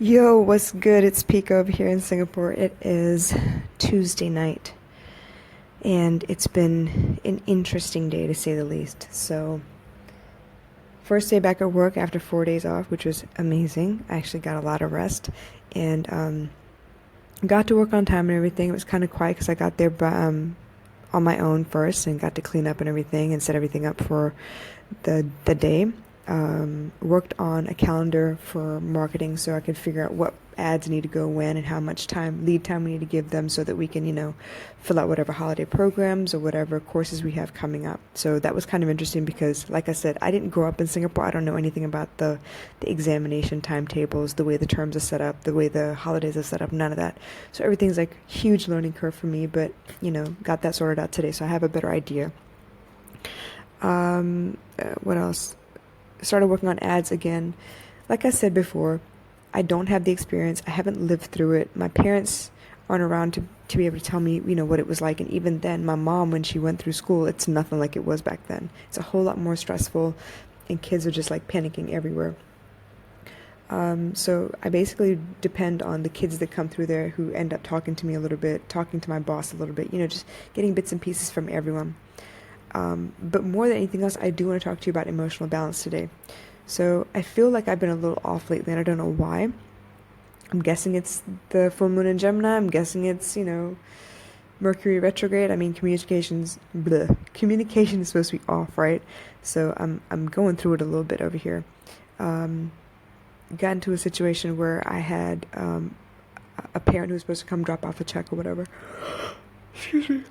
Yo, what's good? It's Pico over here in Singapore. It is Tuesday night, and it's been an interesting day to say the least. So, first day back at work after 4 days off, which was amazing. I actually got a lot of rest and got to work on time and everything. It was kind of quiet because I got there on my own first and got to clean up and everything and set everything up for the day. Worked on a calendar for marketing so I could figure out what ads need to go when and how much lead time we need to give them so that we can, fill out whatever holiday programs or whatever courses we have coming up. So that was kind of interesting because, like I said, I didn't grow up in Singapore. I don't know anything about the examination timetables, the way the terms are set up, the way the holidays are set up, none of that. So everything's like huge learning curve for me, but, got that sorted out today, so I have a better idea. What else? Started working on ads again. Like I said before, I don't have the experience. I haven't lived through it. My parents aren't around to be able to tell me, what it was like. And even then, my mom, when she went through school, it's nothing like it was back then. It's a whole lot more stressful, and kids are just like panicking everywhere. So I basically depend on the kids that come through there who end up talking to me a little bit, talking to my boss a little bit, just getting bits and pieces from everyone. But more than anything else, I do want to talk to you about emotional balance today. So I feel like I've been a little off lately, and I don't know why. I'm guessing it's the full moon in Gemini. I'm guessing it's, Mercury retrograde. I mean, communication is supposed to be off, right? So I'm going through it a little bit over here. Um, Got into a situation where I had a parent who was supposed to come drop off a check or whatever. Excuse me.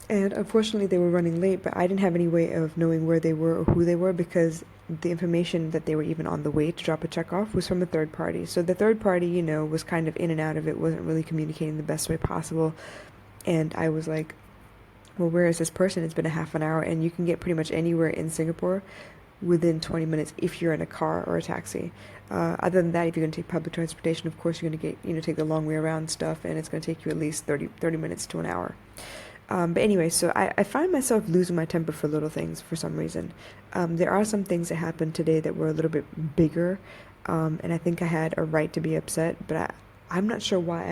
And unfortunately, they were running late, but I didn't have any way of knowing where they were or who they were because the information that they were even on the way to drop a check off was from a third party. So the third party, was kind of in and out of it, wasn't really communicating the best way possible. And I was like, well, where is this person? It's been a half an hour, and you can get pretty much anywhere in Singapore within 20 minutes if you're in a car or a taxi. Other than that, if you're going to take public transportation, of course, you're going to take the long way around stuff, and it's going to take you at least 30 minutes to an hour. But anyway, so I find myself losing my temper for little things for some reason. There are some things that happened today that were a little bit bigger, and I think I had a right to be upset, but I'm not sure why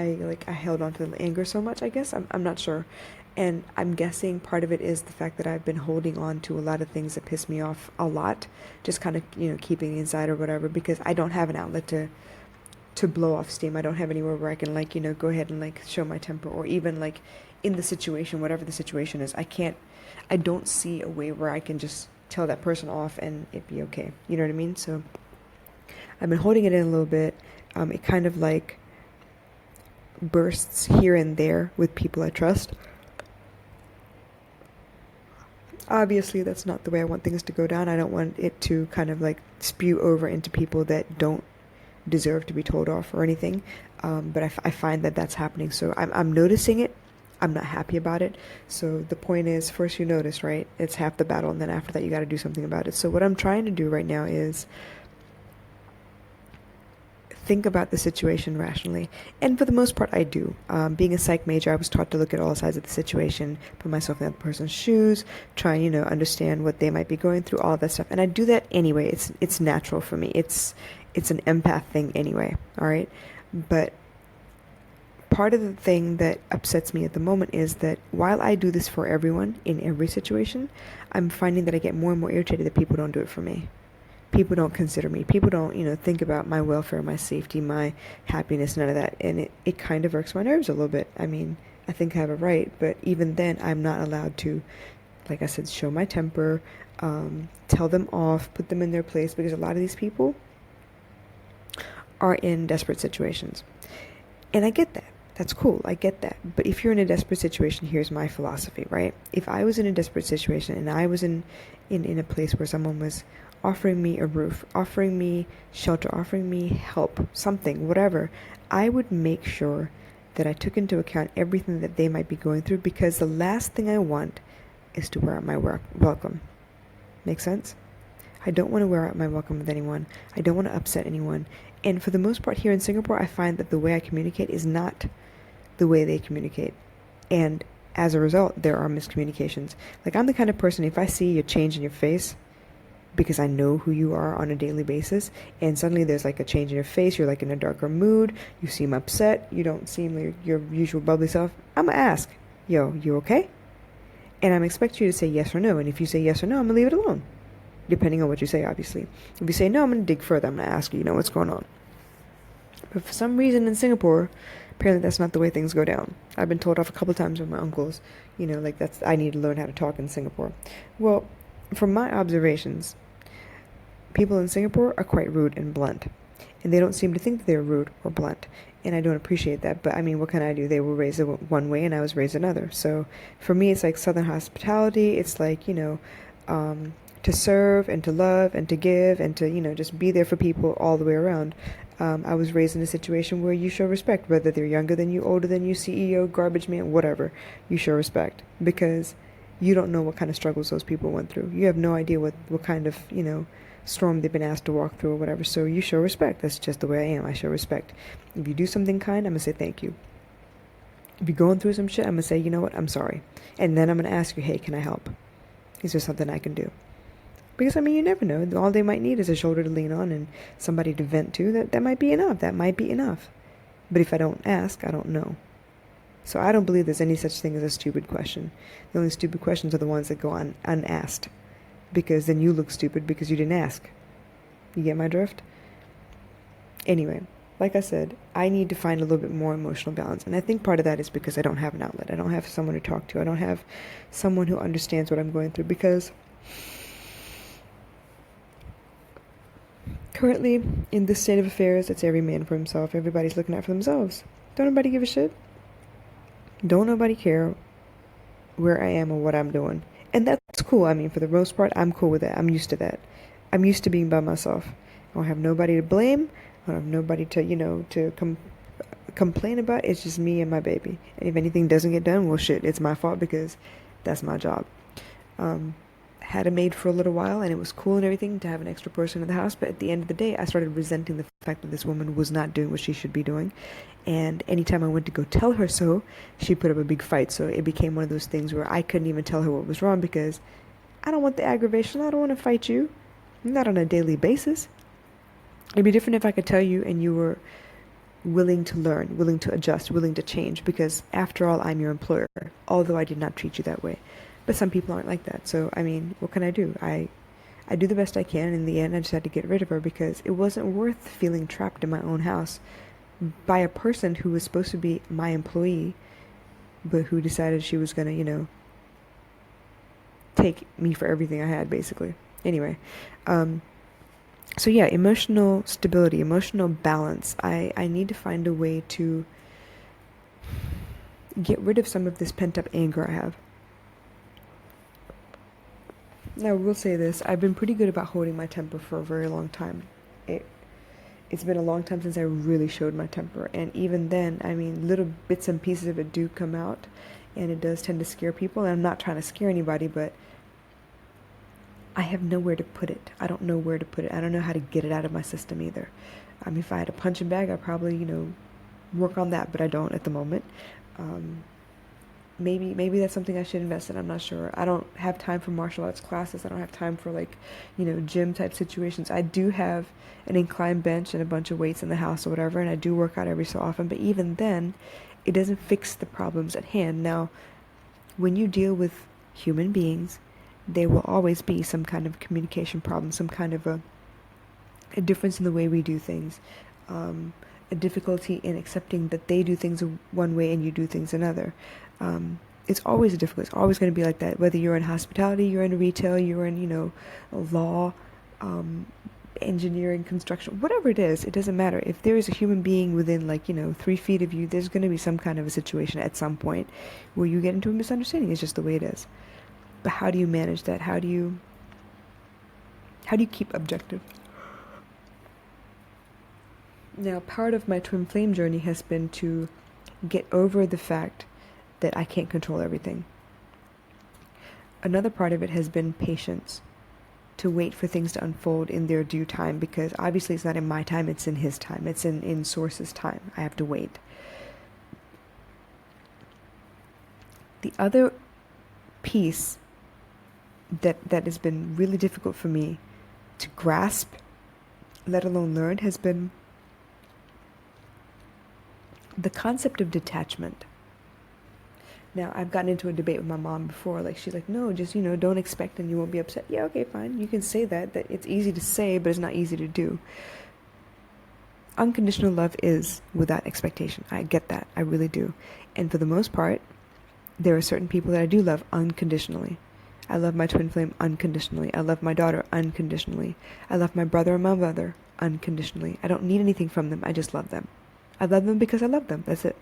I held on to the anger so much, I guess. I'm not sure. And I'm guessing part of it is the fact that I've been holding on to a lot of things that piss me off a lot, just kind of, keeping it inside or whatever, because I don't have an outlet to blow off steam. I don't have anywhere where I can go ahead and show my temper, or even in the situation, whatever the situation is. I don't see a way where I can just tell that person off and it be okay. You know what I mean? So I've been holding it in a little bit. It kind of bursts here and there with people I trust. Obviously, that's not the way I want things to go down. I don't want it to kind of spew over into people that don't deserve to be told off or anything. But I find that that's happening. So I'm noticing it. I'm not happy about it. So the point is, first you notice, right? It's half the battle, and then after that you got to do something about it. So what I'm trying to do right now is think about the situation rationally. And for the most part, I do. Being a psych major, I was taught to look at all sides of the situation, put myself in that person's shoes, try and, understand what they might be going through, all that stuff. And I do that anyway. It's natural for me. It's an empath thing anyway, all right? But part of the thing that upsets me at the moment is that while I do this for everyone in every situation, I'm finding that I get more and more irritated that people don't do it for me. People don't consider me. People don't, think about my welfare, my safety, my happiness, none of that. And it kind of irks my nerves a little bit. I mean, I think I have a right, but even then, I'm not allowed to, like I said, show my temper, tell them off, put them in their place, because a lot of these people are in desperate situations. And I get that. That's cool. I get that. But if you're in a desperate situation, here's my philosophy, right? If I was in a desperate situation and I was in a place where someone was offering me a roof, offering me shelter, offering me help, something, whatever, I would make sure that I took into account everything that they might be going through, because the last thing I want is to wear out my welcome. Make sense? I don't want to wear out my welcome with anyone. I don't want to upset anyone. And for the most part here in Singapore, I find that the way I communicate is not the way they communicate. And as a result, there are miscommunications. I'm the kind of person, if I see a change in your face, because I know who you are on a daily basis, and suddenly there's like a change in your face, you're like in a darker mood, you seem upset, you don't seem like your usual bubbly self, I'm gonna ask, yo, you okay? And I'm expecting you to say yes or no, and if you say yes or no, I'm gonna leave it alone, depending on what you say, obviously. If you say no, I'm gonna dig further, I'm gonna ask you, what's going on? But for some reason in Singapore, apparently that's not the way things go down. I've been told off a couple times by my uncles, like I need to learn how to talk in Singapore. Well, from my observations, people in Singapore are quite rude and blunt. And they don't seem to think that they're rude or blunt. And I don't appreciate that. But I mean, what can I do? They were raised one way and I was raised another. So for me, it's like Southern hospitality. It's like, to serve and to love and to give and to, just be there for people all the way around. I was raised in a situation where you show respect, whether they're younger than you, older than you, CEO, garbage man, whatever. You show respect because you don't know what kind of struggles those people went through. You have no idea what kind of, storm they've been asked to walk through or whatever. So you show respect. That's just the way I am. I show respect. If you do something kind, I'm going to say thank you. If you're going through some shit, I'm going to say, you know what, I'm sorry. And then I'm going to ask you, hey, can I help? Is there something I can do? Because, you never know. All they might need is a shoulder to lean on and somebody to vent to. That might be enough. That might be enough. But if I don't ask, I don't know. So I don't believe there's any such thing as a stupid question. The only stupid questions are the ones that go unasked. Because then you look stupid because you didn't ask. You get my drift? Anyway, like I said, I need to find a little bit more emotional balance. And I think part of that is because I don't have an outlet. I don't have someone to talk to. I don't have someone who understands what I'm going through. Because currently, in this state of affairs, it's every man for himself. Everybody's looking out for themselves. Don't nobody give a shit. Don't nobody care where I am or what I'm doing. And that's cool. For the most part, I'm cool with that. I'm used to that. I'm used to being by myself. I don't have nobody to blame. I don't have nobody to complain about. It's just me and my baby. And if anything doesn't get done, well, shit, it's my fault because that's my job. Had a maid for a little while, and it was cool and everything to have an extra person in the house. But at the end of the day, I started resenting the fact that this woman was not doing what she should be doing. And anytime I went to go tell her so, she put up a big fight. So it became one of those things where I couldn't even tell her what was wrong because I don't want the aggravation. I don't want to fight you. Not on a daily basis. It'd be different if I could tell you and you were willing to learn, willing to adjust, willing to change. Because after all, I'm your employer, although I did not treat you that way. But some people aren't like that. So, what can I do? I do the best I can. And in the end, I just had to get rid of her because it wasn't worth feeling trapped in my own house by a person who was supposed to be my employee, but who decided she was going to, take me for everything I had, basically. Anyway, so yeah, emotional stability, emotional balance. I need to find a way to get rid of some of this pent-up anger I have. Now, I will say this. I've been pretty good about holding my temper for a very long time. It's been a long time since I really showed my temper. And even then, little bits and pieces of it do come out. And it does tend to scare people. And I'm not trying to scare anybody, but I have nowhere to put it. I don't know where to put it. I don't know how to get it out of my system either. If I had a punching bag, I'd probably, work on that. But I don't at the moment. Maybe that's something I should invest in. I'm not sure. I don't have time for martial arts classes. I don't have time for gym type situations. I do have an incline bench and a bunch of weights in the house or whatever, and I do work out every so often. But even then, it doesn't fix the problems at hand. Now, when you deal with human beings, there will always be some kind of communication problem, some kind of a difference in the way we do things, a difficulty in accepting that they do things one way and you do things another. It's always a difficult. It's always going to be like that. Whether you're in hospitality, you're in retail, you're in law, engineering, construction, whatever it is, it doesn't matter. If there is a human being within 3 feet of you, there's going to be some kind of a situation at some point where you get into a misunderstanding. It's just the way it is. But how do you manage that? How do you keep objective? Now, part of my twin flame journey has been to get over the fact that I can't control everything. Another part of it has been patience, to wait for things to unfold in their due time, because obviously it's not in my time, it's in his time, it's in Source's time. I have to wait. The other piece that has been really difficult for me to grasp, let alone learn, has been the concept of detachment. Now, I've gotten into a debate with my mom before. Like, she's like, no, just, don't expect and you won't be upset. Yeah, okay, fine. You can say that it's easy to say, but it's not easy to do. Unconditional love is without expectation. I get that. I really do. And for the most part, there are certain people that I do love unconditionally. I love my twin flame unconditionally. I love my daughter unconditionally. I love my brother and my mother unconditionally. I don't need anything from them. I just love them. I love them because I love them. That's it.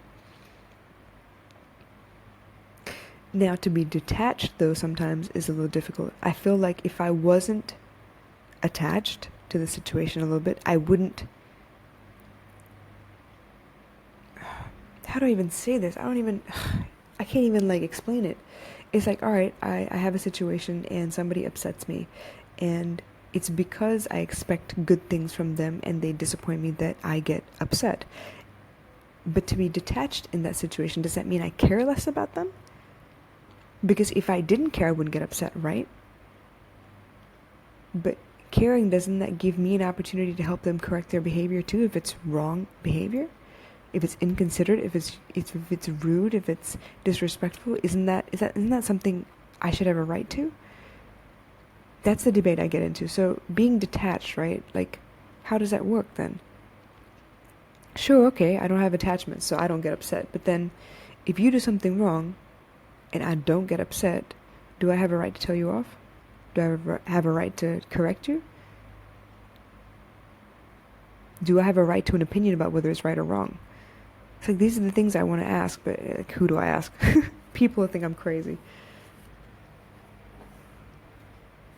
Now, to be detached, though, sometimes is a little difficult. I feel like if I wasn't attached to the situation a little bit, I wouldn't... How do I even say this? I can't even, explain it. It's like, all right, I have a situation and somebody upsets me. And it's because I expect good things from them and they disappoint me that I get upset. But to be detached in that situation, does that mean I care less about them? Because if I didn't care, I wouldn't get upset, right? But caring, doesn't that give me an opportunity to help them correct their behavior too, if it's wrong behavior? If it's inconsiderate, if it's rude, if it's disrespectful, isn't that something I should have a right to? That's the debate I get into. So being detached, right? Like, how does that work then? Sure, okay, I don't have attachment, so I don't get upset. But then, if you do something wrong, and I don't get upset, do I have a right to tell you off? Do I have a right to correct you? Do I have a right to an opinion about whether it's right or wrong? It's like, these are the things I want to ask, but who do I ask? People think I'm crazy.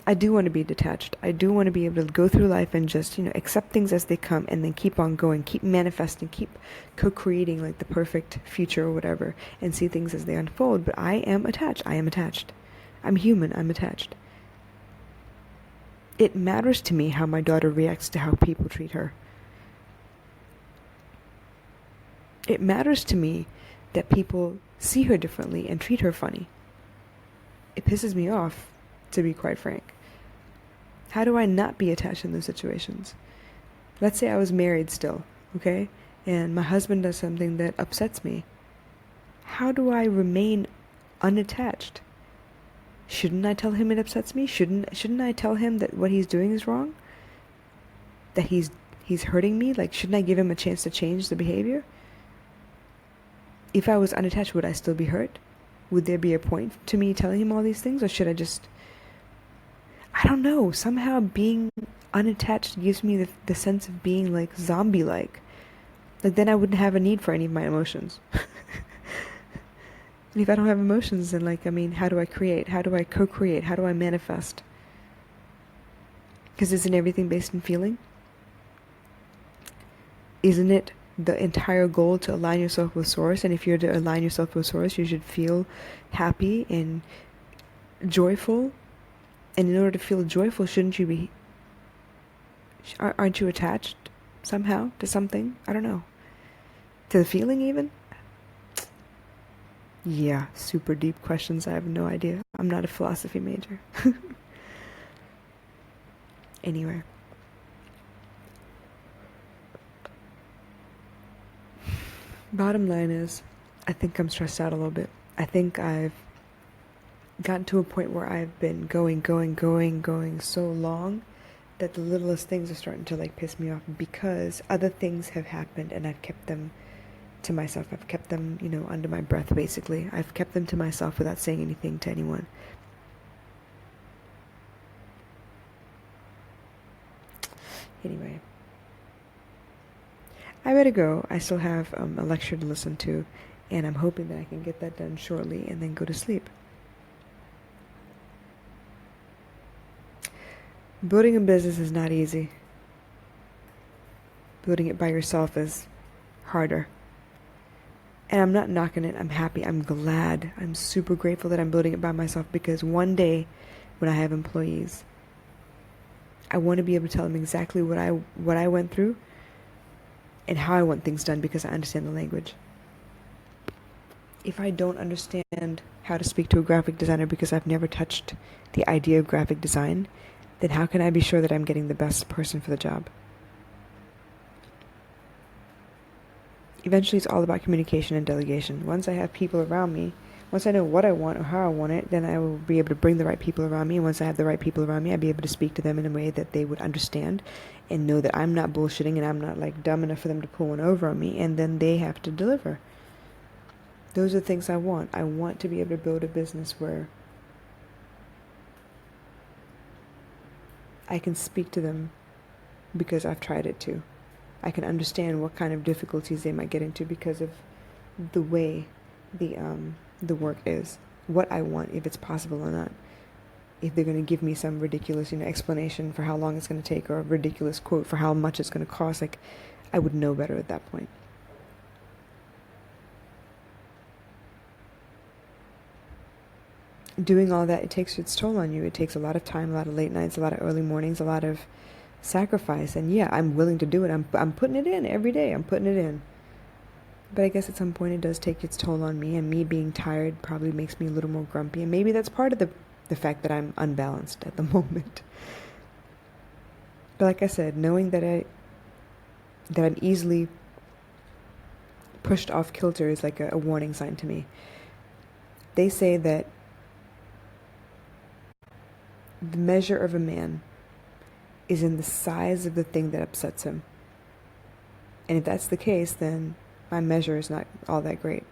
I do want to be detached. I do want to be able to go through life and just, accept things as they come and then keep on going, keep manifesting, keep co-creating like the perfect future or whatever, and see things as they unfold. But I am attached. I am attached. I'm human. I'm attached. It matters to me how my daughter reacts to how people treat her. It matters to me that people see her differently and treat her funny. It pisses me off, to be quite frank. How do I not be attached in those situations? Let's say I was married still, okay? And my husband does something that upsets me. How do I remain unattached? Shouldn't I tell him it upsets me? Shouldn't I tell him that what he's doing is wrong? That he's hurting me? Like, shouldn't I give him a chance to change the behavior? If I was unattached, would I still be hurt? Would there be a point to me telling him all these things? Or should I just... I don't know. Somehow being unattached gives me the sense of being like zombie-like. Like, then I wouldn't have a need for any of my emotions. And if I don't have emotions, then how do I create? How do I co-create? How do I manifest? Because isn't everything based in feeling? Isn't it the entire goal to align yourself with Source? And if you're to align yourself with Source, you should feel happy and joyful. And in order to feel joyful, shouldn't you be... Aren't you attached somehow to something? I don't know. To the feeling even? Yeah, super deep questions. I have no idea. I'm not a philosophy major. Anyway. Bottom line is, I think I'm stressed out a little bit. I think I've gotten to a point where I've been going so long that the littlest things are starting to piss me off, because other things have happened and I've kept them to myself. I've kept them, under my breath, basically. I've kept them to myself without saying anything to anyone. Anyway, I better go. I still have a lecture to listen to, and I'm hoping that I can get that done shortly and then go to sleep. Building a business is not easy. Building it by yourself is harder. And I'm not knocking it. I'm happy. I'm glad. I'm super grateful that I'm building it by myself, because one day when I have employees, I want to be able to tell them exactly what I went through and how I want things done, because I understand the language. If I don't understand how to speak to a graphic designer because I've never touched the idea of graphic design, then how can I be sure that I'm getting the best person for the job? Eventually, it's all about communication and delegation. Once I have people around me, once I know what I want or how I want it, then I will be able to bring the right people around me. And once I have the right people around me, I'll be able to speak to them in a way that they would understand and know that I'm not bullshitting and I'm not like dumb enough for them to pull one over on me. And then they have to deliver. Those are the things I want. I want to be able to build a business where I can speak to them because I've tried it too. I can understand what kind of difficulties they might get into because of the way the work is, what I want, if it's possible or not. If they're going to give me some ridiculous, explanation for how long it's going to take, or a ridiculous quote for how much it's going to cost, like, I would know better at that point. Doing all that, it takes its toll on you. It takes a lot of time, a lot of late nights, a lot of early mornings, a lot of sacrifice. And yeah, I'm willing to do it. I'm putting it in every day. I'm putting it in. But I guess at some point it does take its toll on me, and me being tired probably makes me a little more grumpy. And maybe that's part of the fact that I'm unbalanced at the moment. But like I said, knowing that I'm easily pushed off kilter is like a warning sign to me. They say that the measure of a man is in the size of the thing that upsets him. And if that's the case, then my measure is not all that great.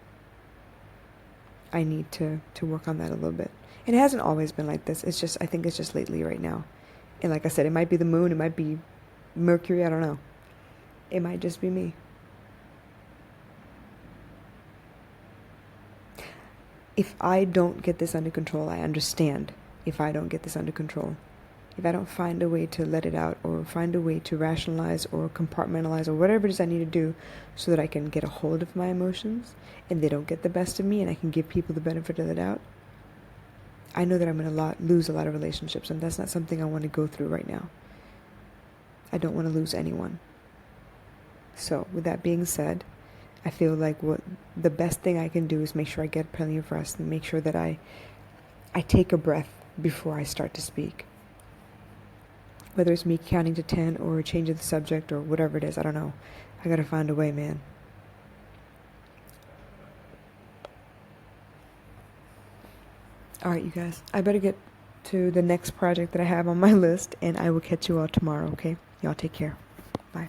I need to work on that a little bit. And it hasn't always been like this. I think it's just lately right now. And like I said, it might be the moon, it might be Mercury, I don't know. It might just be me. If I don't get this under control, I understand if I don't get this under control. If I don't find a way to let it out, or find a way to rationalize or compartmentalize or whatever it is I need to do so that I can get a hold of my emotions and they don't get the best of me and I can give people the benefit of the doubt, I know that I'm going to lose a lot of relationships, and that's not something I want to go through right now. I don't want to lose anyone. So with that being said, I feel like what the best thing I can do is make sure I get plenty of rest and make sure that I take a breath before I start to speak. Whether it's me counting to 10 or changing the subject or whatever it is, I don't know. I gotta find a way, man. Alright, you guys. I better get to the next project that I have on my list, and I will catch you all tomorrow, okay? Y'all take care. Bye.